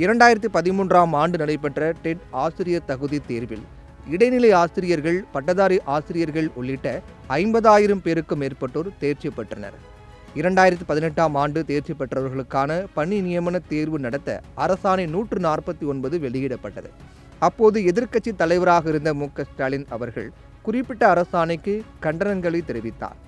2013ஆம் ஆண்டு நடைபெற்ற டெட் ஆசிரியர் தகுதி தேர்வில் இடைநிலை ஆசிரியர்கள், பட்டதாரி ஆசிரியர்கள் உள்ளிட்ட 50,000 பேருக்கும் மேற்பட்டோர் தேர்ச்சி பெற்றனர். 2018ஆம் ஆண்டு தேர்ச்சி பெற்றவர்களுக்கான பணி நியமன தேர்வு நடத்த அரசாணை 149 வெளியிடப்பட்டது. அப்போது எதிர்க்கட்சி தலைவராக இருந்த மு.க.ஸ்டாலின் அவர்கள் குறிப்பிட்ட அரசாணைக்கு கண்டனங்களை தெரிவித்தார்.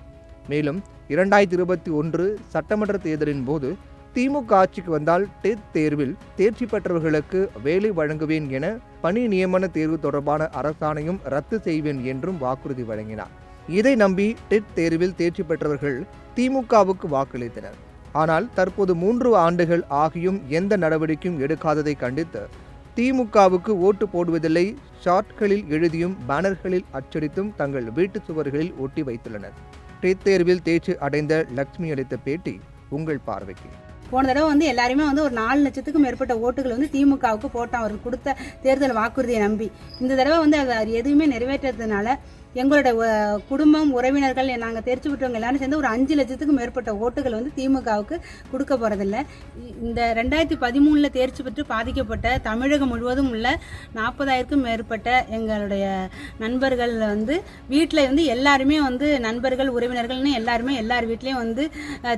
மேலும் 2021 சட்டமன்ற தேர்தலின் போது திமுக ஆட்சிக்கு வந்தால் டெட் தேர்வில் தேர்ச்சி பெற்றவர்களுக்கு வேலை வழங்குவேன் என பணி நியமன தேர்வு தொடர்பான அரசாணையும் ரத்து செய்வேன் என்றும் வாக்குறுதி வழங்கினார். இதை நம்பி டெட் தேர்வில் தேர்ச்சி பெற்றவர்கள் திமுகவுக்கு வாக்களித்தனர். ஆனால் தற்போது 3 ஆண்டுகள் ஆகியும் எந்த நடவடிக்கையும் எடுக்காததை கண்டித்து திமுகவுக்கு ஓட்டு போடுவதில்லை ஷார்ட்களில் எழுதியும் பேனர்களில் அச்சடித்தும் தங்கள் வீட்டு சுவர்களில் ஒட்டி வைத்துள்ளனர். டெட் தேர்வில் தேர்ச்சி அடைந்த லட்சுமி அளித்த பேட்டி உங்கள் பார்வைக்கு. போன தடவை எல்லாருமே ஒரு 4 லட்சத்துக்கும் மேற்பட்ட ஓட்டுகள் திமுகவுக்கு போட்டோம், அவருக்கு கொடுத்த தேர்தல் வாக்குறுதியை நம்பி. இந்த தடவை அது எதுவுமே நிறைவேற்றதுனால எங்களோட குடும்பம், உறவினர்கள், நாங்கள் தேர்ச்சி பெற்றவங்க எல்லாரும் சேர்ந்து ஒரு 5 லட்சத்துக்கும் மேற்பட்ட ஓட்டுகள் திமுகவுக்கு கொடுக்க போகிறதில்ல. இந்த 2013 தேர்ச்சி பெற்று பாதிக்கப்பட்ட தமிழகம் முழுவதும் உள்ள 40,000க்கும் மேற்பட்ட எங்களுடைய நண்பர்கள் வீட்டில் எல்லாருமே நண்பர்கள், உறவினர்கள்னு எல்லாருமே எல்லார் வீட்லேயும்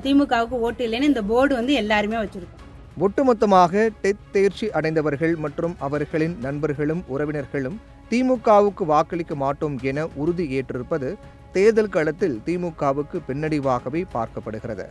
திமுகவுக்கு ஓட்டு இல்லைன்னு இந்த போர்டு எல்லாருமே வச்சுருக்கோம். ஒட்டுமொத்தமாக டெட் தேர்ச்சி அடைந்தவர்கள் மற்றும் அவர்களின் நண்பர்களும் உறவினர்களும் திமுகவுக்கு வாக்களிக்க மாட்டோம் என உறுதி ஏற்றிருப்பது தேர்தல் களத்தில் திமுகவுக்கு பின்னடைவாகவே பார்க்கப்படுகிறது.